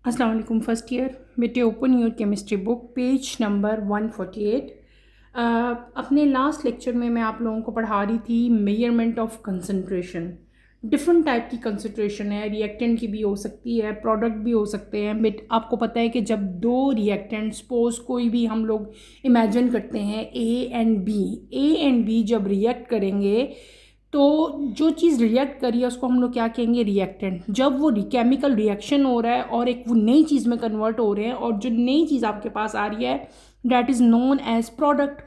अस्सलाम वालेकुम first year बेटे। Open your chemistry book page number 148। अपने लास्ट लेक्चर में मैं आप लोगों को पढ़ा रही थी measurement of concentration. Different type की कंसंट्रेशन है, रिएक्टेंट की भी हो सकती है, प्रोडक्ट भी हो सकते हैं। बट आपको पता है कि जब दो रिएक्टेंट सपोज कोई भी हम लोग इमेजिन करते हैं ए एंड बी जब रिएक्ट करेंगे तो जो चीज़ रिएक्ट करी है उसको हम लोग क्या कहेंगे, रिएक्टेंट। जब वो केमिकल रिएक्शन हो रहा है और एक वो नई चीज़ में कन्वर्ट हो रहे हैं और जो नई चीज़ आपके पास आ रही है that is known as product.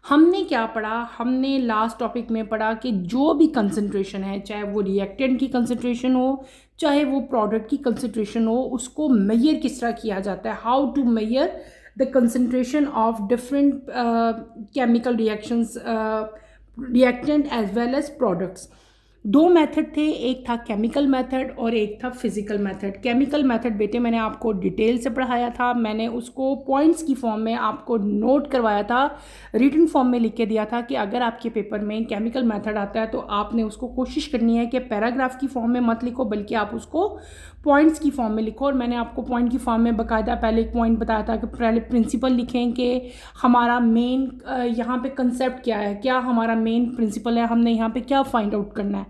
हमने क्या पढ़ा, हमने लास्ट टॉपिक में पढ़ा कि जो भी कंसंट्रेशन है, चाहे वो रिएक्टेंट की कंसंट्रेशन हो चाहे वो प्रोडक्ट की कंसंट्रेशन हो, उसको मेजर किस तरह किया जाता है, how to measure the concentration of different chemical reactions, reactant as well as products. दो मेथड थे, एक था केमिकल मेथड और एक था फिजिकल मेथड। केमिकल मेथड बेटे मैंने आपको डिटेल से पढ़ाया था, मैंने उसको पॉइंट्स की फॉर्म में आपको नोट करवाया था, रिटन फॉर्म में लिख के दिया था कि अगर आपके पेपर में केमिकल मेथड आता है तो आपने उसको कोशिश करनी है कि पैराग्राफ की फॉर्म में मत लिखो बल्कि आप उसको पॉइंट्स की फॉर्म में लिखो। और मैंने आपको पॉइंट की फॉर्म में बाकायदा पहले एक पॉइंट बताया था कि पहले प्रिंसिपल लिखें कि हमारा मेन यहाँ पे कंसेप्ट क्या है, क्या हमारा मेन प्रिंसिपल है, हमने यहाँ पे क्या फाइंड आउट करना है।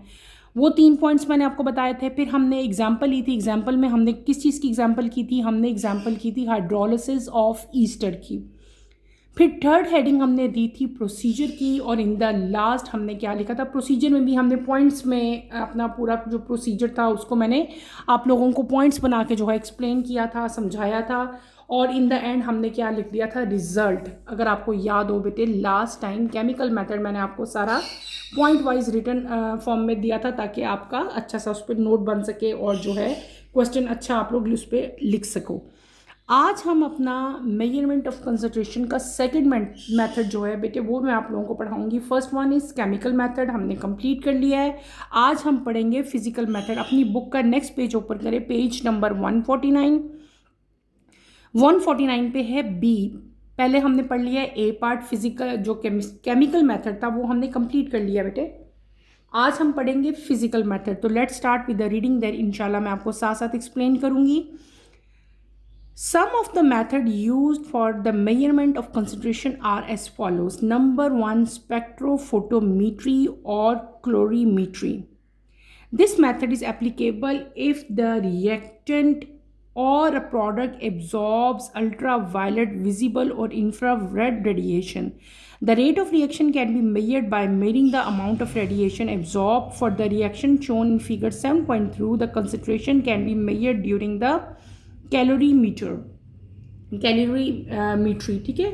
वो 3 पॉइंट्स मैंने आपको बताए थे। फिर हमने एग्जाम्पल ली थी, एग्जाम्पल में हमने किस चीज़ की एग्जाम्पल की थी, हमने एग्जाम्पल की थी हाइड्रोलिसिस ऑफ ईस्टर की। फिर थर्ड हेडिंग हमने दी थी प्रोसीजर की और इन द लास्ट हमने क्या लिखा था, प्रोसीजर में भी हमने पॉइंट्स में अपना पूरा जो प्रोसीजर था उसको मैंने आप लोगों को पॉइंट्स बना के जो है एक्सप्लेन किया था, समझाया था। और इन द एंड हमने क्या लिख दिया था, रिजल्ट। अगर आपको याद हो बेटे लास्ट टाइम केमिकल मेथड मैंने आपको सारा पॉइंट वाइज रिटन फॉर्म में दिया था ताकि आपका अच्छा सा उस पर नोट बन सके और जो है क्वेश्चन अच्छा आप लोग उस पर लिख सको। आज हम अपना मेजरमेंट ऑफ कंसंट्रेशन का सेकंड मेथड जो है बेटे वो मैं आप लोगों को पढ़ाऊंगी। First one is chemical method, हमने कंप्लीट कर लिया है। आज हम पढ़ेंगे फिजिकल मेथड। अपनी बुक का नेक्स्ट पेज ओपन करें, पेज नंबर 149। 149 पे है बी। पहले हमने पढ़ लिया है ए पार्ट, फिजिकल जो केमिकल मेथड था वो हमने कंप्लीट कर लिया बेटे। आज हम पढ़ेंगे फिजिकल मेथड। तो let's start with the reading, there इंशाल्लाह मैं आपको साथ साथ एक्सप्लेन करूंगी। Some of the method used for the measurement of concentration are as follows. Number 1, spectrophotometry or colorimetry. This method is applicable if the reactant or a product absorbs ultraviolet, visible or infrared radiation. The rate of reaction can be measured by measuring the amount of radiation absorbed. For the reaction shown in figure 7.2, the concentration can be measured during the calorimetry. ठीक है,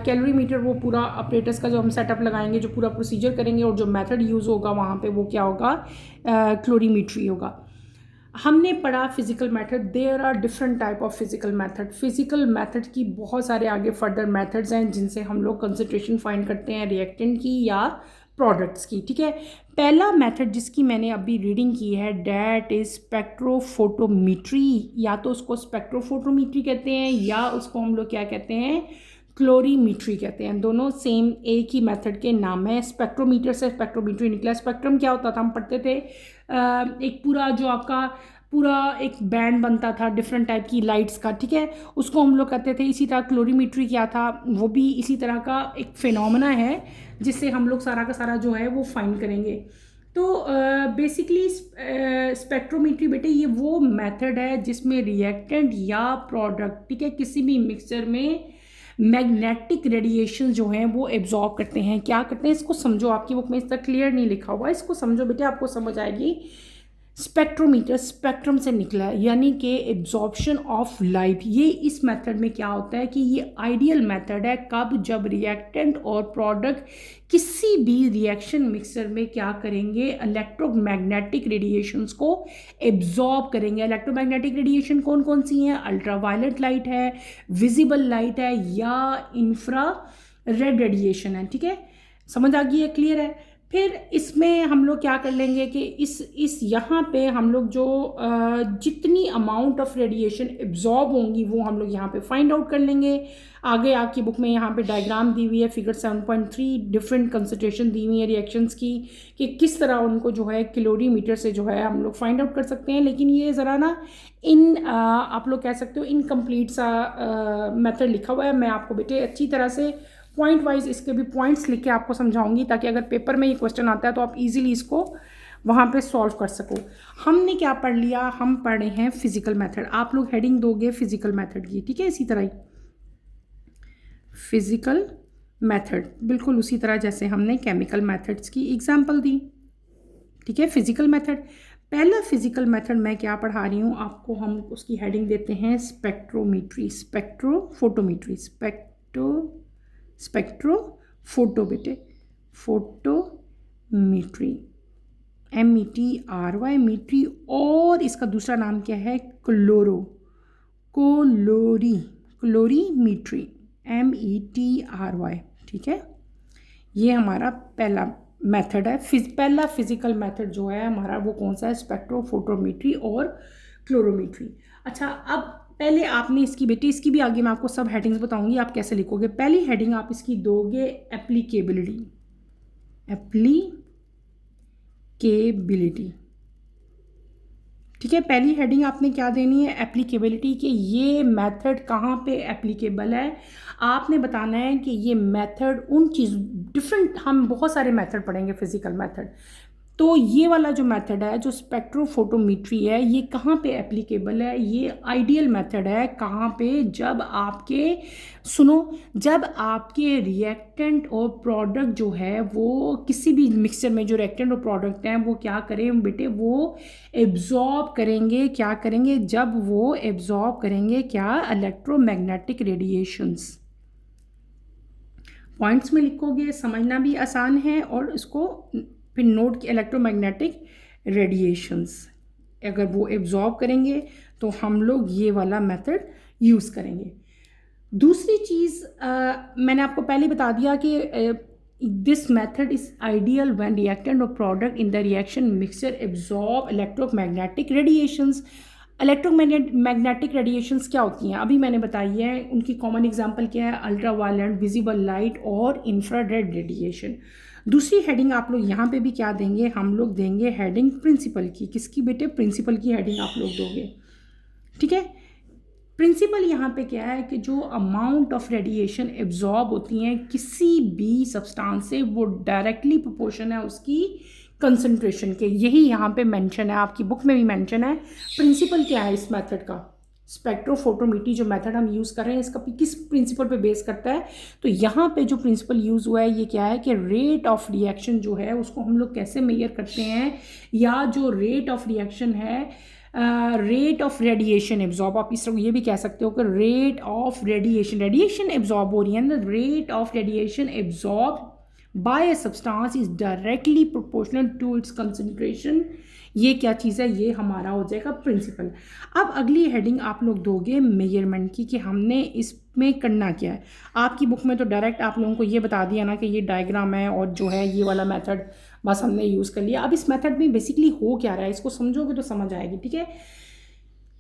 calorimeter वो पूरा operators का जो हम setup लगाएंगे, जो पूरा प्रोसीजर करेंगे और जो मेथड यूज़ होगा वहाँ पे वो क्या होगा, क्लोरीमीट्री होगा। हमने पढ़ा physical method. There are different type of physical method. Physical method की बहुत सारे आगे फर्दर मेथड्स हैं जिनसे हम लोग कंसंट्रेशन फाइंड करते हैं रिएक्टेंट की या प्रोडक्ट्स की। ठीक है, पहला मेथड जिसकी मैंने अभी रीडिंग की है डैट इज स्पेक्ट्रोफोटोमीट्री। या तो उसको स्पेक्ट्रोफोटोमीट्री कहते हैं या उसको हम लोग क्या कहते हैं, क्लोरीमीट्री कहते हैं। दोनों सेम एक ही मेथड के नाम है। स्पेक्ट्रोमीटर से स्पेक्ट्रोमीट्री निकला। स्पेक्ट्रम क्या होता था, हम पढ़ते थे एक पूरा जो आपका पूरा एक बैंड बनता था डिफरेंट टाइप की लाइट्स का। ठीक है, उसको हम लोग कहते थे। इसी तरह क्लोरीमीट्री क्या था, वो भी इसी तरह का एक फिनोमेना है जिससे हम लोग सारा का सारा जो है वो फाइंड करेंगे। तो बेसिकली स्पेक्ट्रोमीट्री बेटे ये वो मेथड है जिसमें रिएक्टेंट या प्रोडक्ट, ठीक है, किसी भी मिक्सचर में मैग्नेटिक रेडिएशन जो हैं वो एब्जॉर्ब करते हैं। क्या करते हैं इसको समझो, आपकी बुक में इस तक क्लियर नहीं लिखा हुआ, इसको समझो बेटे, आपको समझ आएगी। स्पेक्ट्रोमीटर स्पेक्ट्रम से निकला है यानी कि एब्जॉर्प्शन ऑफ लाइट। ये इस मेथड में क्या होता है कि ये आइडियल मेथड है कब, जब रिएक्टेंट और प्रोडक्ट किसी भी रिएक्शन मिक्सर में क्या करेंगे, इलेक्ट्रोमैग्नेटिक रेडिएशंस को एब्जॉर्ब करेंगे। इलेक्ट्रोमैग्नेटिक रेडिएशन कौन कौन सी हैं, अल्ट्रावायलेट लाइट है, विजिबल लाइट है या इंफ्रा रेड रेडिएशन है। ठीक है, समझ आ गई है, क्लियर है। फिर इसमें हम लोग क्या कर लेंगे कि इस यहाँ पे हम लोग जो जितनी अमाउंट ऑफ रेडिएशन एब्जॉर्ब होंगी वो हम लोग यहाँ पे फाइंड आउट कर लेंगे। आगे आपकी बुक में यहाँ पे डायग्राम दी हुई है, फिगर 7.3 डिफरेंट कंसंट्रेशन दी हुई है रिएक्शंस की, कि किस तरह उनको जो है कैलोरीमीटर से जो है हम लोग फाइंड आउट कर सकते हैं। लेकिन ये ज़रा ना आप लोग कह सकते हो इनकम्प्लीट सा मेथड लिखा हुआ है। मैं आपको बेटे अच्छी तरह से पॉइंट वाइज इसके भी पॉइंट्स लिख के आपको समझाऊंगी, ताकि अगर पेपर में ये क्वेश्चन आता है तो आप इजीली इसको वहाँ पे सॉल्व कर सको। हमने क्या पढ़ लिया, हम पढ़े हैं फिजिकल मेथड। आप लोग हेडिंग दोगे फिजिकल मेथड की, ठीक है, इसी तरह ही फिजिकल मेथड, बिल्कुल उसी तरह जैसे हमने केमिकल मेथड्स की एग्जाम्पल दी, ठीक है। फिजिकल मेथड, पहला फिजिकल मेथड मैं क्या पढ़ा रही हूँ आपको, हम उसकी हेडिंग देते हैं स्पेक्ट्रोमीट्री, स्पेक्ट्रोफोटोमीट्री, स्पेक्ट्रोफोटो बेटे, फोटोमीट्री, METRY मीट्री, और इसका दूसरा नाम क्या है, क्लोरीमीट्री, METRY, ठीक है। ये हमारा पहला मेथड है। पहला फिजिकल मेथड जो है हमारा वो कौन सा है, स्पेक्ट्रोफोटोमीट्री और क्लोरोमीट्री। अच्छा, अब पहले आपने इसकी बेटी, इसकी भी आगे मैं आपको सब हेडिंग्स बताऊंगी आप कैसे लिखोगे। पहली हेडिंग आप इसकी दोगे एप्लीकेबिलिटी, ठीक है। पहली हेडिंग आपने क्या देनी है, एप्लीकेबिलिटी, कि ये मेथड कहाँ पे एप्लीकेबल है। आपने बताना है कि ये मेथड उन चीज़ डिफरेंट, हम बहुत सारे मेथड पढ़ेंगे फिजिकल मेथड, तो ये वाला जो मेथड है जो स्पेक्ट्रोफोटोमीट्री है ये कहाँ पे एप्लीकेबल है, ये आइडियल मेथड है कहाँ पे, जब आपके, सुनो, जब आपके रिएक्टेंट और प्रोडक्ट जो है वो किसी भी मिक्सचर में जो रिएक्टेंट और प्रोडक्ट हैं वो क्या करें बेटे, वो एब्जॉर्ब करेंगे, क्या करेंगे, जब वो एब्जॉर्ब करेंगे क्या, इलेक्ट्रोमैग्नेटिक रेडिएशंस। पॉइंट्स में लिखोगे, समझना भी आसान है, और इसको फिर नोट की, इलेक्ट्रोमैग्नेटिक रेडिएशंस अगर वो एब्जॉर्ब करेंगे तो हम लोग ये वाला मेथड यूज़ करेंगे। दूसरी चीज़ मैंने आपको पहले बता दिया कि this method is ideal when reactant और product in the reaction mixture absorb electromagnetic radiations. Electromagnetic radiations क्या होती हैं, अभी मैंने बताई है, उनकी कॉमन एग्जांपल क्या है, अल्ट्रावायलेट, विजिबल लाइट और इंफ्रारेड रेडिएशन। दूसरी हेडिंग आप लोग यहाँ पे भी क्या देंगे, हम लोग देंगे हेडिंग प्रिंसिपल की, किसकी बेटे, प्रिंसिपल की हेडिंग आप लोग दोगे, ठीक है। प्रिंसिपल यहाँ पे क्या है कि जो अमाउंट ऑफ रेडिएशन एब्जॉर्ब होती हैं किसी भी सब्सटेंस से वो डायरेक्टली प्रोपोर्शन है उसकी कंसंट्रेशन के, यही यहाँ पे मेंशन है, आपकी बुक में भी मेंशन है। प्रिंसिपल क्या है इस मेथड का, स्पेक्ट्रोफोटोमीट्री जो मेथड हम यूज़ कर रहे हैं इसका किस प्रिंसिपल पे बेस करता है, तो यहाँ पे जो प्रिंसिपल यूज़ हुआ है ये क्या है कि रेट ऑफ रिएक्शन जो है उसको हम लोग कैसे मेजर करते हैं, या जो रेट ऑफ रिएक्शन है, रेट ऑफ रेडिएशन एब्जॉर्ब, आप इस तरह ये भी कह सकते हो कि रेट ऑफ रेडिएशन एब्जॉर्ब हो रही है, rate of radiation absorb by a substance is directly proportional to its concentration. ये क्या चीज़ है, ये हमारा हो जाएगा प्रिंसिपल। अब अगली हेडिंग आप लोग दोगे मेजरमेंट की, कि हमने इसमें करना क्या है। आपकी बुक में तो डायरेक्ट आप लोगों को ये बता दिया ना कि ये डायग्राम है और जो है ये वाला मेथड बस हमने यूज़ कर लिया। अब इस मेथड में बेसिकली हो क्या रहा है इसको समझोगे तो समझ आएगी, ठीक है।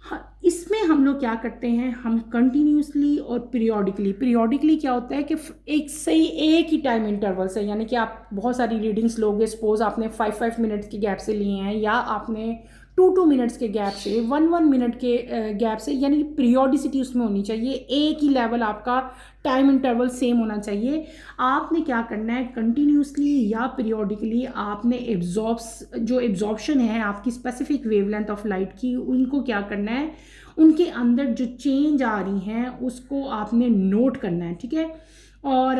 हाँ, इसमें हम लोग क्या करते हैं, हम कंटिन्यूसली और पीरियोडिकली क्या होता है कि एक ही टाइम इंटरवल से, यानी कि आप बहुत सारी रीडिंग्स लोगे, सपोज आपने 5 मिनट्स के गैप से लिए हैं, या आपने 2 मिनट्स के गैप से, 1 मिनट के गैप से, यानी कि पीरियोडिसिटी उसमें होनी चाहिए, एक ही लेवल आपका टाइम इंटरवल सेम होना चाहिए। आपने क्या करना है, कंटिन्यूसली या पीरियोडिकली आपने जो एब्जॉर्प्शन है आपकी स्पेसिफिक वेवलेंथ ऑफ लाइट की, उनको क्या करना है, उनके अंदर जो चेंज आ रही हैं उसको आपने नोट करना है, ठीक है। और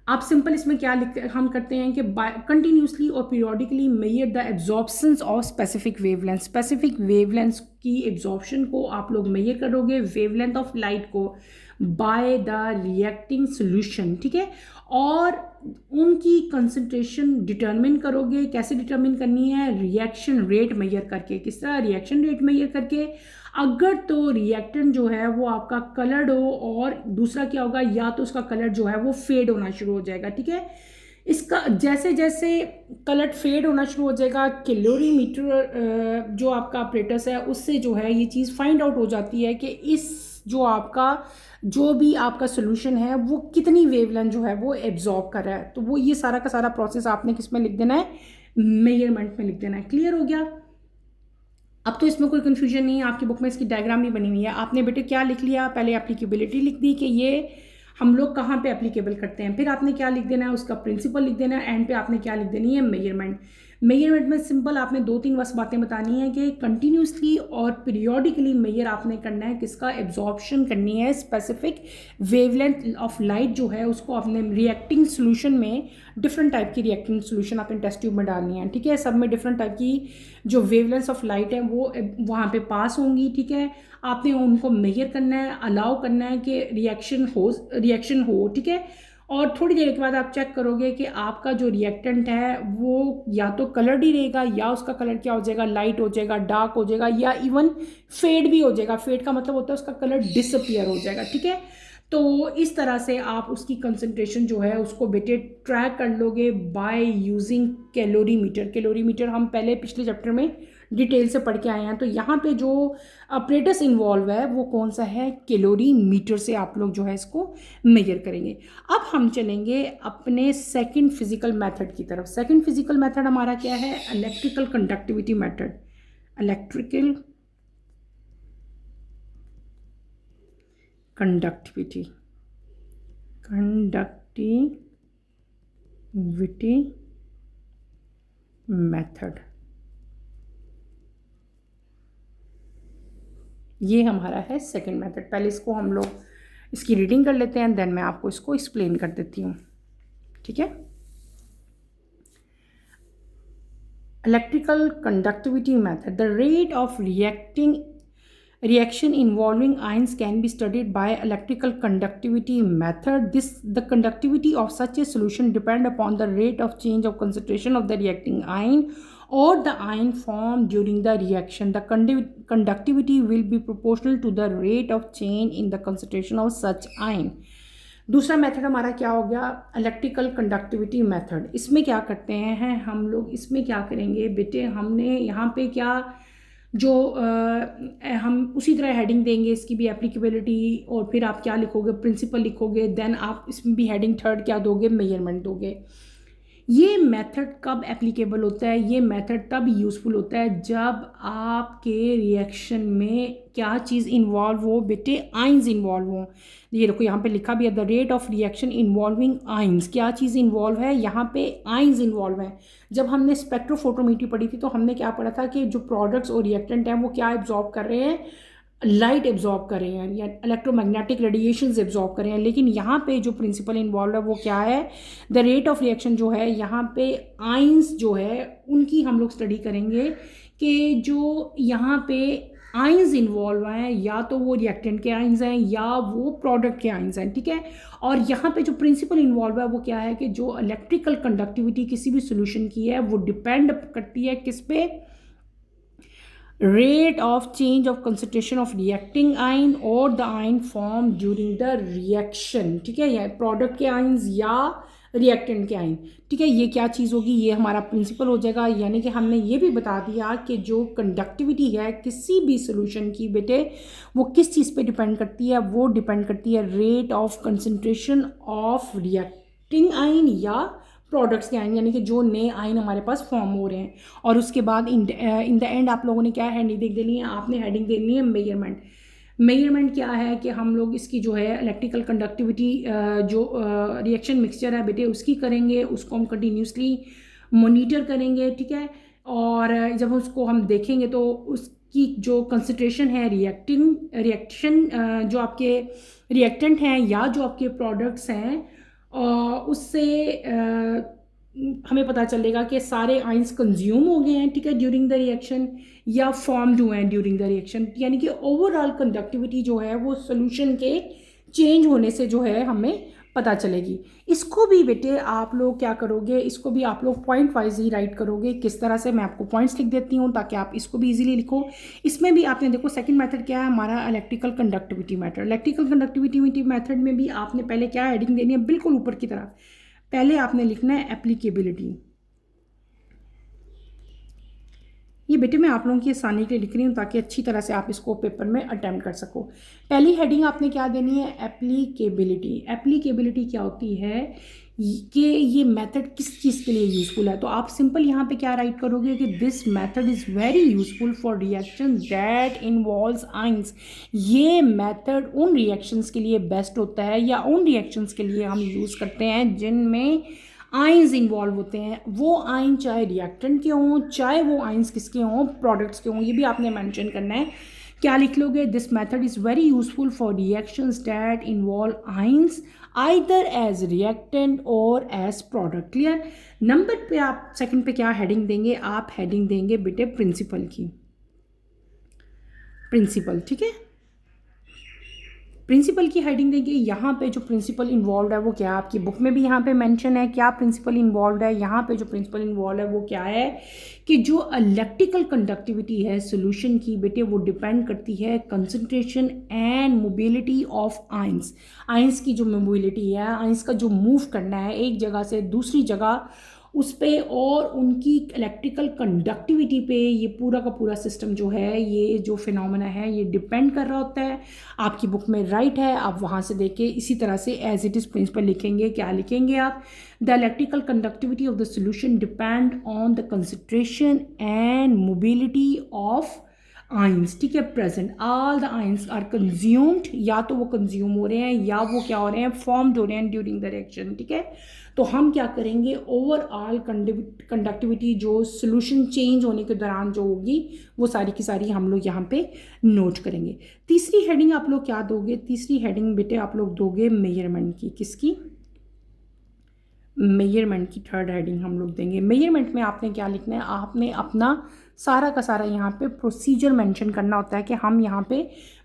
आप सिंपल इसमें क्या लिखते हम करते हैं कि कंटिन्यूसली और periodically measure the absorptions of specific wavelengths की एब्जॉर्प्शन को आप लोग मेजर करोगे, वेवलेंथ ऑफ लाइट को बाय द रिएक्टिंग सोल्यूशन, ठीक है। और उनकी कंसंट्रेशन डिटरमिन करोगे, कैसे डिटरमिन करनी है, रिएक्शन रेट मेजर करके। किस तरह, रिएक्शन रेट मेजर करके। अगर तो रिएक्टेंट जो है वो आपका कलर्ड हो, और दूसरा क्या होगा, या तो उसका कलर जो है वो फेड होना शुरू हो जाएगा, ठीक है। इसका जैसे जैसे कलर फेड होना शुरू हो जाएगा, कैलोरीमीटर जो आपका ऑपरेटर्स है उससे जो है ये चीज़ फाइंड आउट हो जाती है कि इस जो भी आपका सोल्यूशन है वो कितनी वेवलेंथ जो है वो एब्जॉर्ब कर रहा है। तो वो ये सारा का सारा प्रोसेस आपने किस में लिख देना है, मेजरमेंट में लिख देना है। क्लियर हो गया? अब तो इसमें कोई कन्फ्यूजन नहीं है, आपकी बुक में इसकी डायग्राम भी बनी हुई है। आपने बेटे क्या लिख लिया, पहले एप्लीकेबिलिटी लिख दी कि ये हम लोग कहाँ पे एप्लीकेबल करते हैं, फिर आपने क्या लिख देना है, उसका प्रिंसिपल लिख देना है, एंड पे आपने क्या लिख देनी है, मेजरमेंट। मेजरमेंट में सिंपल आपने 2-3 बस बातें बतानी है कि कंटिन्यूसली और पीरियोडिकली मेजर आपने करना है, किसका, एब्जॉर्प्शन करनी है, स्पेसिफिक वेवलेंथ ऑफ लाइट जो है उसको आपने रिएक्टिंग सोल्यूशन में, डिफरेंट टाइप की रिएक्टिंग सोल्यूशन आपने टेस्ट ट्यूब में डालनी है। ठीक है, सब में डिफरेंट टाइप की जो वेवलेंथ ऑफ लाइट है वो वहाँ पे पास होंगी। ठीक है, आपने उनको मेजर करना है, अलाउ करना है कि रिएक्शन हो। ठीक है, और थोड़ी देर के बाद आप चेक करोगे कि आपका जो रिएक्टेंट है वो या तो कलर्ड ही रहेगा या उसका कलर क्या हो जाएगा, लाइट हो जाएगा, डार्क हो जाएगा, या इवन फेड भी हो जाएगा। फेड का मतलब होता है उसका कलर डिसअपियर हो जाएगा। ठीक है, तो इस तरह से आप उसकी कंसंट्रेशन जो है उसको बेटे ट्रैक कर लोगे बाय यूजिंग कैलोरीमीटर। कैलोरीमीटर हम पहले पिछले चैप्टर में डिटेल से पढ़ के आए हैं। तो यहाँ पे जो ऑपरेटर्स इन्वॉल्व है वो कौन सा है, कैलोरीमीटर से आप लोग जो है इसको मेजर करेंगे। अब हम चलेंगे अपने सेकंड फिजिकल मेथड की तरफ। सेकंड फिजिकल मेथड हमारा क्या है, electrical conductivity method. Electrical conductivity method, ये हमारा है सेकंड मेथड। पहले इसको हम लोग इसकी रीडिंग कर लेते हैं, देन मैं आपको इसको एक्सप्लेन कर देती हूँ। ठीक है, electrical conductivity method, the rate of reaction involving ions can be studied by electrical conductivity method. The conductivity of such a solution depend upon the rate of change of concentration of the reacting ion or the ion formed during the reaction. The conductivity will be proportional to the rate of change in the concentration of such ion. दूसरा method हमारा क्या हो गया, electrical conductivity method. इसमें क्या करते हैं हम लोग, इसमें क्या करेंगे बेटे, हमने यहाँ पे क्या जो हम उसी तरह हेडिंग देंगे इसकी भी एप्लीकेबिलिटी, और फिर आप क्या लिखोगे, प्रिंसिपल लिखोगे, देन आप इसमें भी हेडिंग थर्ड क्या दोगे, मेजरमेंट दोगे। ये मेथड कब एप्लीकेबल होता है, ये मेथड तब यूज़फुल होता है जब आपके रिएक्शन में क्या चीज़ इन्वॉल्व हो बेटे, आइंस इन्वॉल्व हो। ये देखो यहाँ पे लिखा भी है, the rate of reaction involving ions, क्या चीज़ इन्वॉल्व है यहाँ पे, आइंस इन्वॉल्व है। जब हमने स्पेक्ट्रोफोटोमेट्री पढ़ी थी तो हमने क्या पढ़ा था कि जो प्रोडक्ट्स और रिएक्टेंट हैं वो क्या एब्जॉर्ब कर रहे हैं, लाइट एब्जॉर्ब कर रहे हैं या इलेक्ट्रोमैग्नेटिक रेडिएशंस एब्जॉर्ब कर रहे हैं। लेकिन यहाँ पे जो प्रिंसिपल इन्वॉल्व है वो क्या है, द रेट ऑफ रिएक्शन जो है यहाँ पे आइंस जो है उनकी हम लोग स्टडी करेंगे कि जो यहाँ पे आइंस इन्वॉल्व हैं या तो वो रिएक्टेंट के आइंस हैं या वो प्रोडक्ट के आइंस हैं। ठीक है, और यहाँ पे जो प्रिंसिपल इन्वॉल्व है वो क्या है कि जो इलेक्ट्रिकल कंडक्टिविटी किसी भी सोल्यूशन की है वो डिपेंड करती है किस पे, rate of change of concentration of reacting ion or the ion formed during the reaction। ठीक है, या प्रोडक्ट के आयंस या रिएक्टेंट के आयन। ठीक है, ये क्या चीज़ होगी, ये हमारा प्रिंसिपल हो जाएगा। यानी कि हमने ये भी बता दिया कि जो कंडक्टिविटी है किसी भी सोल्यूशन की बेटे वो किस चीज़ पे डिपेंड करती है, वो डिपेंड करती है rate of concentration of reacting ion या प्रोडक्ट्स के आयन, यानी कि जो नए आयन हमारे पास फॉर्म हो रहे हैं। और उसके बाद इन द एंड आप लोगों ने क्या हेडिंग देख देनी है, आपने हेडिंग देनी है मेजरमेंट। मेजरमेंट क्या है कि हम लोग इसकी जो है इलेक्ट्रिकल कंडक्टिविटी जो रिएक्शन मिक्सचर है बेटे उसकी करेंगे, उसको हम कंटिन्यूसली मोनीटर करेंगे। ठीक है, और जब उसको हम देखेंगे तो उसकी जो कंसंट्रेशन है रिएक्शन जो आपके रिएक्टेंट हैं या जो आपके प्रोडक्ट्स हैं उससे हमें पता चलेगा कि सारे आइंस कंज्यूम हो गए हैं। ठीक है, ड्यूरिंग द रिएक्शन या फॉर्म्ड हुए हैं ड्यूरिंग द रिएक्शन। यानी कि ओवरऑल कंडक्टिविटी जो है वो सोल्यूशन के चेंज होने से जो है हमें पता चलेगी। इसको भी बेटे आप लोग क्या करोगे, इसको भी आप लोग पॉइंट वाइज ही राइट करोगे। किस तरह से, मैं आपको पॉइंट्स लिख देती हूँ ताकि आप इसको भी इजीली लिखो। इसमें भी आपने देखो सेकंड मेथड क्या है हमारा, electrical conductivity method. Electrical conductivity method में भी आपने पहले क्या हेडिंग देनी है, बिल्कुल ऊपर की तरफ पहले आपने लिखना है एप्लीकेबिलिटी। ये बेटे मैं आप लोगों की आसानी के लिए लिख रही हूँ ताकि अच्छी तरह से आप इसको पेपर में अटेम्प्ट कर सको। पहली हेडिंग आपने क्या देनी है, एप्लीकेबिलिटी। एप्लीकेबिलिटी क्या होती है कि ये मेथड किस चीज़ के लिए यूज़फुल है। तो आप सिंपल यहाँ पे क्या राइट करोगे कि this method is very useful for reaction that involves ions. ये मेथड उन रिएक्शंस के लिए बेस्ट होता है या उन रिएक्शंस के लिए हम यूज़ करते हैं जिनमें आइंस इन्वॉल्व होते हैं। वो आइन चाहे रिएक्टेंट के हों, चाहे वो आइंस किसके हों, प्रोडक्ट्स के हों, ये भी आपने मेंशन करना है। क्या लिख लोगे, this method is very useful for reactions that involve ions either as reactant और एज प्रोडक्ट। क्लियर। नंबर पे आप सेकंड पे क्या हेडिंग देंगे, आप हेडिंग देंगे बेटे प्रिंसिपल की, प्रिंसिपल। ठीक है, प्रिंसिपल की हेडिंग देंगे। यहाँ पे जो प्रिंसिपल इन्वॉल्व है वो क्या है, आपकी बुक में भी यहाँ पे मेंशन है क्या प्रिंसिपल इन्वॉल्व है। यहाँ पे जो प्रिंसिपल इन्वॉल्व है वो क्या है कि जो इलेक्ट्रिकल कंडक्टिविटी है सॉल्यूशन की बेटे वो डिपेंड करती है concentration and mobility of ions. Ions की जो मोबिलिटी है, आइंस का जो मूव करना है एक जगह से दूसरी जगह, उस पे और उनकी इलेक्ट्रिकल कंडक्टिविटी पे ये पूरा का पूरा सिस्टम जो है, ये जो फिनोमेना है ये डिपेंड कर रहा होता है। आपकी बुक में राइट है, आप वहाँ से देख के इसी तरह से एज इट इज़ प्रिंसिपल लिखेंगे। क्या लिखेंगे आप, the electrical conductivity of the solution depend on the concentration and mobility of ions. ठीक है, present all the ions are consumed, या तो वो कंज्यूम हो रहे हैं या वो क्या हो रहे हैं, फॉर्म्ड हो रहे हैं ड्यूरिंग द रिएक्शन। ठीक है, तो हम क्या करेंगे, ओवरऑल कंडक्टिविटी जो सोल्यूशन चेंज होने के दौरान जो होगी वो सारी की सारी हम लोग यहाँ पे नोट करेंगे। तीसरी हेडिंग आप लोग क्या दोगे, तीसरी हेडिंग बेटे आप लोग दोगे मेजरमेंट की। किसकी, मेजरमेंट की थर्ड हेडिंग हम लोग देंगे। मेजरमेंट में आपने क्या लिखना है, आपने अपना सारा का सारा यहाँ पे प्रोसीजर मेंशन करना होता है कि हम यहाँ पे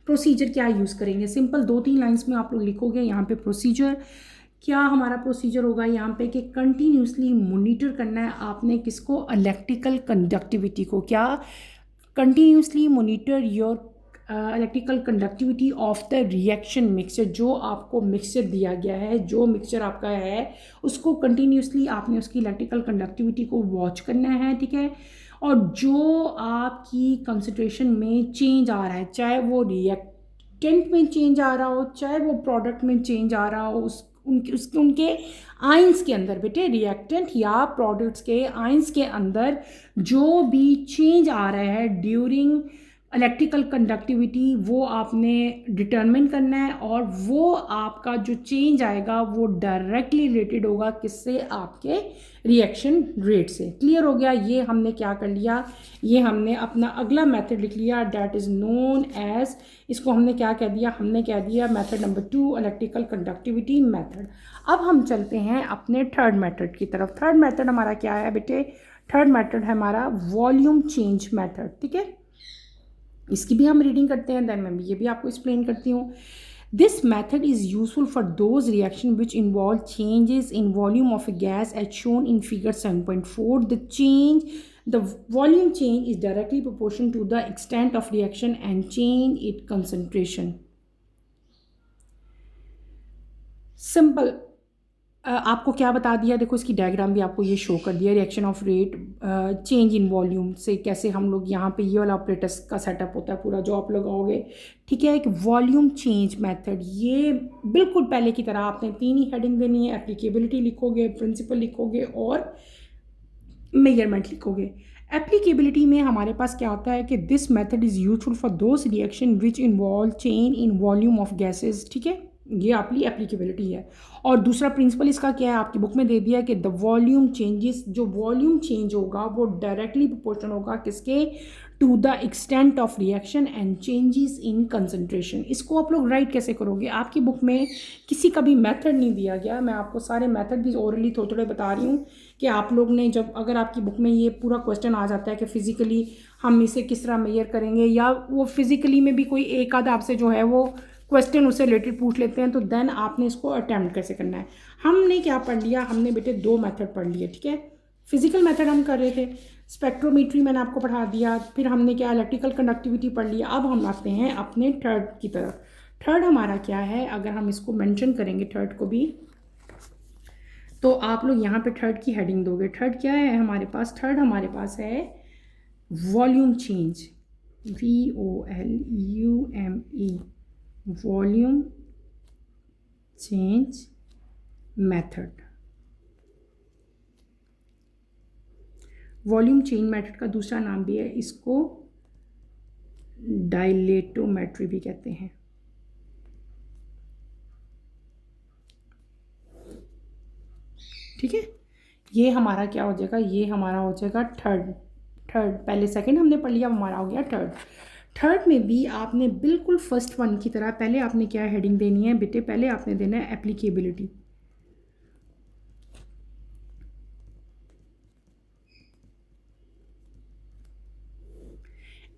प्रोसीजर क्या यूज़ करेंगे। सिंपल 2-3 लाइंस में आप लोग लिखोगे यहाँ पे प्रोसीजर। क्या हमारा प्रोसीजर होगा यहाँ पे कि कंटिन्यूसली मॉनिटर करना है आपने किसको, इलेक्ट्रिकल कंडक्टिविटी को। क्या, continuously monitor your electrical conductivity of the reaction mixture. जो आपको मिक्सचर दिया गया है, जो मिक्सचर आपका है उसको कंटिन्यूसली आपने उसकी इलेक्ट्रिकल कंडक्टिविटी को वॉच करना है। ठीक है, और जो आपकी कंसंट्रेशन में चेंज आ रहा है, चाहे वो रिएक्टेंट में चेंज आ रहा हो, चाहे वो प्रोडक्ट में चेंज आ रहा हो, उनके आइंस के अंदर बेटे, रिएक्टेंट या प्रोडक्ट्स के आइंस के अंदर जो भी चेंज आ रहा है ड्यूरिंग इलेक्ट्रिकल कंडक्टिविटी वो आपने डिटरमिन करना है। और वो आपका जो चेंज आएगा वो डायरेक्टली रिलेटेड होगा किससे, आपके रिएक्शन रेट से। क्लियर हो गया। ये हमने क्या कर लिया, ये हमने अपना अगला मेथड लिख लिया, दैट इज़ नोन एज, इसको हमने क्या कह दिया, हमने कह दिया method number 2 electrical conductivity method. अब हम चलते हैं अपने थर्ड मेथड की तरफ। थर्ड मेथड हमारा क्या है बेटे, थर्ड मेथड है हमारा वॉल्यूम चेंज मेथड। ठीक है, इसकी भी हम रीडिंग करते हैं, देन मैं ये भी आपको एक्सप्लेन करती हूँ। This method is useful for those reaction which involve changes in volume of a gas as shown in figure 7.4। The volume change is directly proportional to the extent of reaction and change its concentration. Simple. आपको क्या बता दिया, देखो इसकी diagram भी आपको ये show कर दिया, reaction of rate change in volume से कैसे हम लोग यहाँ पे ये वाला ऑपरेटर्स का सेटअप होता है पूरा जो आप लगाओगे। ठीक है, एक वॉल्यूम चेंज मेथड, ये बिल्कुल पहले की तरह आपने 3 ही हेडिंग देनी है, एप्लीकेबिलिटी लिखोगे, प्रिंसिपल लिखोगे और मेजरमेंट लिखोगे। एप्लीकेबिलिटी में हमारे पास क्या होता है कि this method is useful for those reaction which involve change in volume of gases. ठीक है, ये आपकी एप्लीकेबिलिटी है। और दूसरा प्रिंसिपल इसका क्या है, आपकी बुक में दे दिया है कि द वॉल्यूम चेंजेस, जो वॉल्यूम चेंज होगा वो डायरेक्टली प्रोपोर्शनल होगा किसके, to the extent of reaction and changes in concentration. इसको आप लोग राइट कैसे करोगे, आपकी बुक में किसी का भी मेथड नहीं दिया गया, मैं आपको सारे मेथड भी ओरली थोड़े थोड़े बता रही हूँ कि आप लोग ने जब, अगर आपकी बुक में ये पूरा क्वेश्चन आ जाता है कि फिजिकली हम इसे किस तरह मेजर करेंगे, या वो फिजिकली में भी कोई एक आध आपसे जो है वो क्वेश्चन उससे रिलेटेड पूछ लेते हैं, तो देन आपने इसको अटैम्प्ट कैसे करना है। हमने क्या पढ़ लिया, हमने बेटे 2 मेथड पढ़ लिए। ठीक है, फिजिकल मेथड हम कर रहे थे, स्पेक्ट्रोमीट्री मैंने आपको पढ़ा दिया, फिर हमने क्या इलेक्ट्रिकल कंडक्टिविटी पढ़ लिया। अब हम आते हैं अपने थर्ड की तरफ। थर्ड हमारा क्या है, अगर हम इसको मेंशन करेंगे थर्ड को भी, तो आप लोग यहाँ पे थर्ड की हेडिंग दोगे। थर्ड क्या है हमारे पास? थर्ड हमारे पास है volume change, VOLUME, volume change method. Volume change method का दूसरा नाम भी है, इसको डायलेटोमेट्री भी कहते हैं। ठीक है, ये हमारा क्या हो जाएगा? ये हमारा हो जाएगा थर्ड। पहले सेकंड हमने पढ़ लिया, हमारा हो गया थर्ड। थर्ड में भी आपने बिल्कुल फर्स्ट वन की तरह पहले आपने क्या हेडिंग देनी है बेटे? पहले आपने देना है एप्लीकेबिलिटी।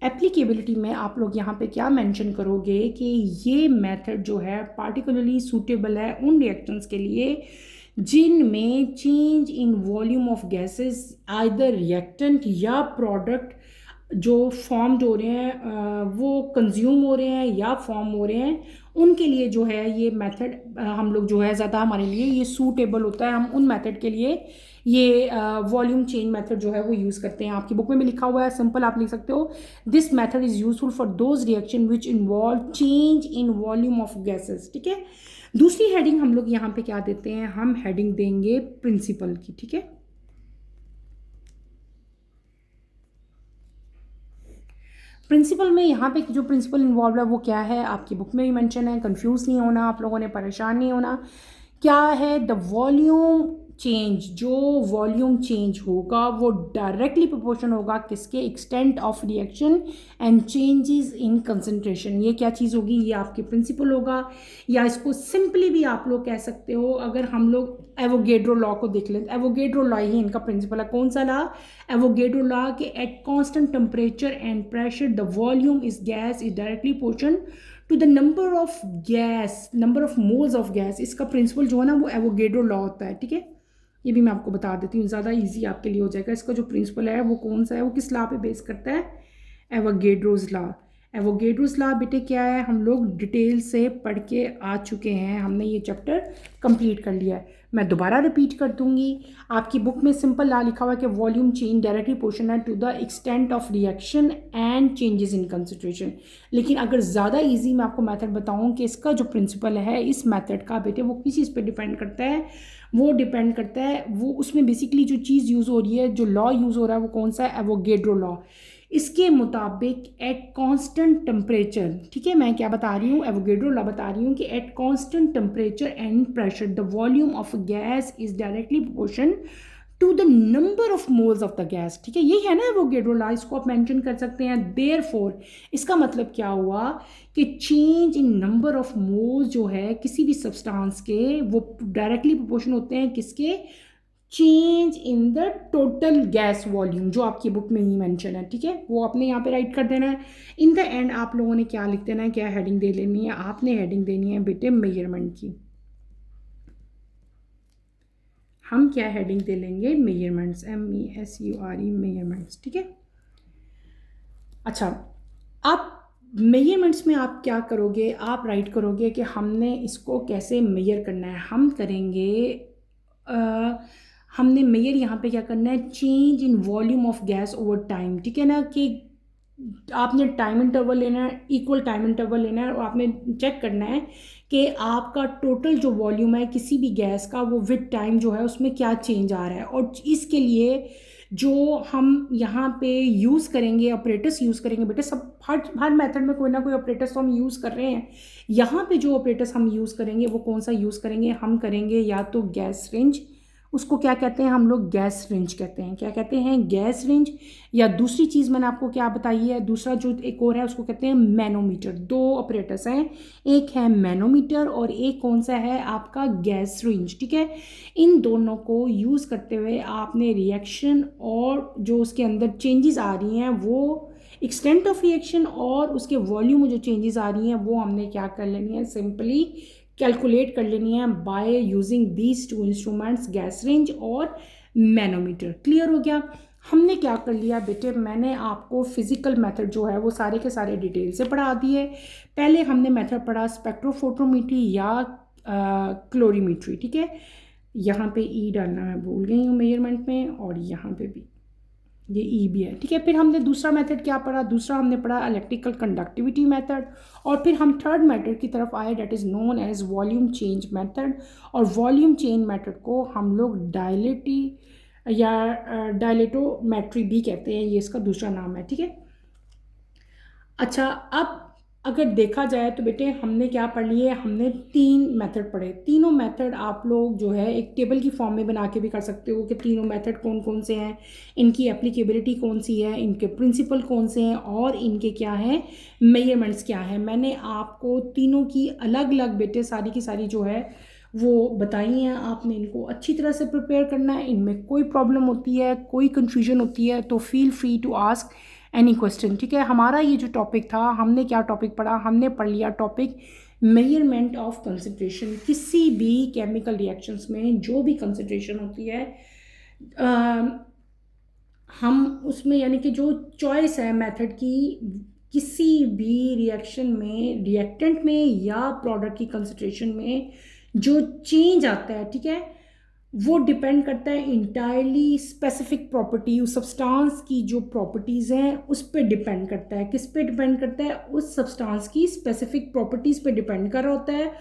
एप्लीकेबिलिटी में आप लोग यहाँ पे क्या मेंशन करोगे कि ये मेथड जो है पार्टिकुलरली सूटेबल है उन रिएक्शंस के लिए जिनमें change in volume of gases either reactant या प्रोडक्ट जो फॉर्म्ड हो रहे हैं वो कंज्यूम हो रहे हैं या फॉर्म हो रहे हैं, उनके लिए जो है ये मेथड हम लोग जो है ज़्यादा हमारे लिए ये सूटेबल होता है। हम उन मेथड के लिए ये वॉल्यूम चेंज मेथड जो है वो यूज़ करते हैं। आपकी बुक में भी लिखा हुआ है, सिंपल आप लिख सकते हो, this method is useful for those reaction which involve change in volume of gases. ठीक है, दूसरी हेडिंग हम लोग यहाँ पे क्या देते हैं? हम हेडिंग देंगे प्रिंसिपल की। ठीक है, प्रिंसिपल में यहाँ पे जो प्रिंसिपल इन्वॉल्व है वो क्या है? आपकी बुक में भी मेंशन है, कंफ्यूज नहीं होना आप लोगों ने, परेशान नहीं होना। क्या है? द वॉल्यूम चेंज, जो वॉल्यूम चेंज होगा वो डायरेक्टली प्रोपोर्शन होगा किसके? Extent of reaction and changes in concentration. ये क्या चीज़ होगी? ये आपके प्रिंसिपल होगा, या इसको सिंपली भी आप लोग कह सकते हो, अगर हम लोग एवोगेड्रो लॉ को देख लें, एवोगेड्रो लॉ ही इनका प्रिंसिपल है। कौन सा लॉ? एवोगेड्रो लॉ के at constant temperature and pressure the volume is gas is directly proportion to the number of gas, number of moles of gas. इसका प्रिंसिपल जो है ना वो एवोगेड्रो लॉ होता है। ठीक है, ये भी मैं आपको बता देती हूँ, ज़्यादा इजी आपके लिए हो जाएगा। इसका जो प्रिंसिपल है वो कौन सा है? वो किस लॉ पे बेस करता है? Avogadro's law. एवोगेड्रोज लॉ बेटे क्या है? हम लोग डिटेल से पढ़ के आ चुके हैं, हमने ये चैप्टर कंप्लीट कर लिया है। मैं दोबारा रिपीट कर दूंगी, आपकी बुक में सिंपल लॉ लिखा हुआ है कि volume change directly proportional to the extent of reaction and changes in concentration. लेकिन अगर ज़्यादा इजी मैं आपको मेथड बताऊं कि इसका जो प्रिंसिपल है इस मेथड का बेटे वो किस चीज़ पे डिपेंड करता है? वो डिपेंड करता है, वो उसमें बेसिकली जो चीज़ यूज़ हो रही है, जो लॉ यूज़ हो रहा है वो कौन सा है? Avogadro law. इसके मुताबिक एट कांस्टेंट टेम्परेचर, ठीक है, मैं क्या बता रही हूँ? एवोगेड्रो लॉ बता रही हूँ कि at constant temperature and pressure the volume of gas is directly proportion to the number of moles of the gas. ठीक है, ये है ना एवोगेड्रो लॉ, इसको आप मेंशन कर सकते हैं। देयरफॉर इसका मतलब क्या हुआ कि change in number of moles जो है किसी भी सब्सटेंस के, वो डायरेक्टली प्रोपोर्शन होते हैं किसके? Change in the total gas volume, जो आपकी बुक में ही मेंशन है। ठीक है, वो आपने यहाँ पे राइट कर देना है। इन द एंड आप लोगों ने क्या लिख देना है? क्या हेडिंग दे लेनी है? आपने हेडिंग देनी है बेटे मेजरमेंट की। हम क्या हेडिंग दे लेंगे? Measurements, MESURE, measurements. ठीक है, अच्छा, आप मेजरमेंट्स में आप क्या करोगे? आप राइट करोगे कि हमने इसको कैसे मेजर करना है। हम करेंगे हमने मेजर यहाँ पे क्या करना है? Change in volume of gas over time. ठीक है ना, कि आपने टाइम इंटरवल लेना है, इक्वल टाइम इंटरवल लेना है, और आपने चेक करना है कि आपका टोटल जो वॉल्यूम है किसी भी गैस का वो विद टाइम जो है उसमें क्या चेंज आ रहा है। और इसके लिए जो हम यहाँ पे यूज़ करेंगे, ऑपरेटर्स यूज़ करेंगे बेटे, सब हर मेथड में कोई ना कोई ऑपरेटर्स तो हम यूज़ कर रहे हैं। यहाँ पे जो ऑपरेटर्स हम यूज़ करेंगे वो कौन सा यूज़ करेंगे? हम करेंगे या तो गैस रेंज, उसको क्या कहते हैं हम लोग? गैस रेंज कहते हैं। क्या कहते हैं? Gas range. या दूसरी चीज़ मैंने आपको क्या बताई है, दूसरा जो एक और है उसको कहते हैं मैनोमीटर। दो ऑपरेटर्स हैं, एक है मैनोमीटर और एक कौन सा है? आपका गैस रेंज। ठीक है, इन दोनों को यूज़ करते हुए आपने रिएक्शन और जो उसके अंदर चेंजेस आ रही हैं वो एक्सटेंट ऑफ रिएक्शन और उसके वॉल्यूम में जो चेंजेस आ रही हैं वो हमने क्या कर लेनी है? सिंपली कैलकुलेट कर लेनी है by using these two instruments, gas range और मैनोमीटर। क्लियर हो गया? हमने क्या कर लिया बेटे? मैंने आपको फिजिकल मेथड जो है वो सारे के सारे डिटेल से पढ़ा दिए। पहले हमने मेथड पढ़ा स्पेक्ट्रोफोटोमीट्री या क्लोरीमीट्री। ठीक है, यहाँ पे ई डालना मैं भूल गई हूँ मेजरमेंट में, और यहाँ पे भी ये ई भी है, ठीक है। फिर हमने दूसरा मेथड क्या पढ़ा, दूसरा हमने पढ़ा इलेक्ट्रिकल कंडक्टिविटी मेथड, और फिर हम थर्ड मेथड की तरफ आए, that is known as volume change method. और वॉल्यूम चेंज मेथड को हम लोग डायलेटी या डायलेटोमेट्री भी कहते हैं, ये इसका दूसरा नाम है, ठीक है। अच्छा, अब अगर देखा जाए तो बेटे हमने क्या पढ़ लिए, हमने 3 मेथड पढ़े। तीनों मेथड आप लोग जो है एक टेबल की फॉर्म में बना के भी कर सकते हो कि तीनों मेथड कौन कौन से हैं, इनकी एप्लीकेबिलिटी कौन सी है, इनके प्रिंसिपल कौन से हैं, और इनके क्या हैं मेजरमेंट्स क्या हैं। मैंने आपको तीनों की अलग अलग बेटे सारी की सारी जो है वो बताई हैं। आपने इनको अच्छी तरह से प्रिपेयर करना है। इनमें कोई प्रॉब्लम होती है, कोई कन्फ्यूजन होती है तो feel free to ask any question, ठीक है। हमारा ये जो टॉपिक था, हमने क्या टॉपिक पढ़ा, हमने पढ़ लिया टॉपिक मेजरमेंट ऑफ कंसंट्रेशन। किसी भी केमिकल रिएक्शंस में जो भी कंसंट्रेशन होती है, हम उसमें यानी कि जो चॉइस है मेथड की, किसी भी रिएक्शन में, रिएक्टेंट में या प्रोडक्ट की कंसंट्रेशन में जो चेंज आता है, ठीक है, वो डिपेंड करता है इंटायरली स्पेसिफिक प्रॉपर्टी, उस सब्सटेंस की जो प्रॉपर्टीज़ हैं उस पर डिपेंड करता है। किस पे डिपेंड करता है, उस सब्सटेंस की स्पेसिफिक प्रॉपर्टीज़ पे डिपेंड कर रहा होता है।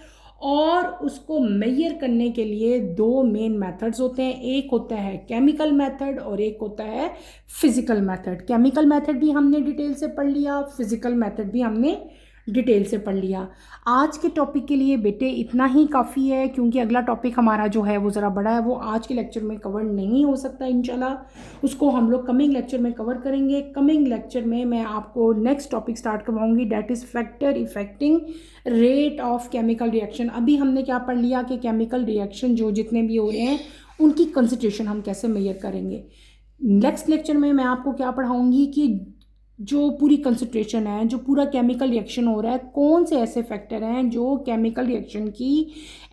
और उसको मेजर करने के लिए 2 मेन मेथड्स होते हैं, एक होता है केमिकल मेथड और एक होता है फिजिकल मेथड। केमिकल मेथड भी हमने डिटेल से पढ़ लिया, फिजिकल मेथड भी हमने डिटेल से पढ़ लिया। आज के टॉपिक के लिए बेटे इतना ही काफ़ी है, क्योंकि अगला टॉपिक हमारा जो है वो ज़रा बड़ा है, वो आज के लेक्चर में कवर नहीं हो सकता इंशाल्लाह। उसको हम लोग कमिंग लेक्चर में कवर करेंगे। कमिंग लेक्चर में मैं आपको नेक्स्ट टॉपिक स्टार्ट करवाऊंगी, that is factor affecting rate of chemical reaction. अभी हमने क्या पढ़ लिया कि केमिकल रिएक्शन जो जितने भी हो रहे हैं उनकी कंसंट्रेशन हम कैसे मेजर करेंगे। नेक्स्ट लेक्चर में मैं आपको क्या पढ़ाऊँगी कि जो पूरी कंसंट्रेशन है, जो पूरा केमिकल रिएक्शन हो रहा है, कौन से ऐसे फैक्टर हैं जो केमिकल रिएक्शन की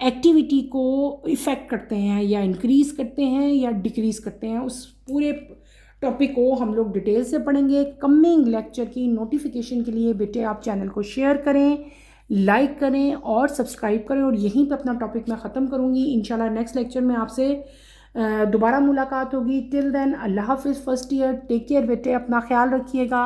एक्टिविटी को इफ़ेक्ट करते हैं, या इंक्रीज़ करते हैं या डिक्रीज़ करते हैं। उस पूरे टॉपिक को हम लोग डिटेल से पढ़ेंगे। कमिंग लेक्चर की नोटिफिकेशन के लिए बेटे आप चैनल को शेयर करें, लाइक करें और सब्सक्राइब करें। और यहीं पे अपना टॉपिक मैं ख़त्म करूँगी। इंशाल्लाह नेक्स्ट लेक्चर में आपसे दोबारा मुलाकात होगी। टिल देन अल्लाह हाफिज़। फर्स्ट ईयर टेक केयर बेटे, अपना ख्याल रखिएगा।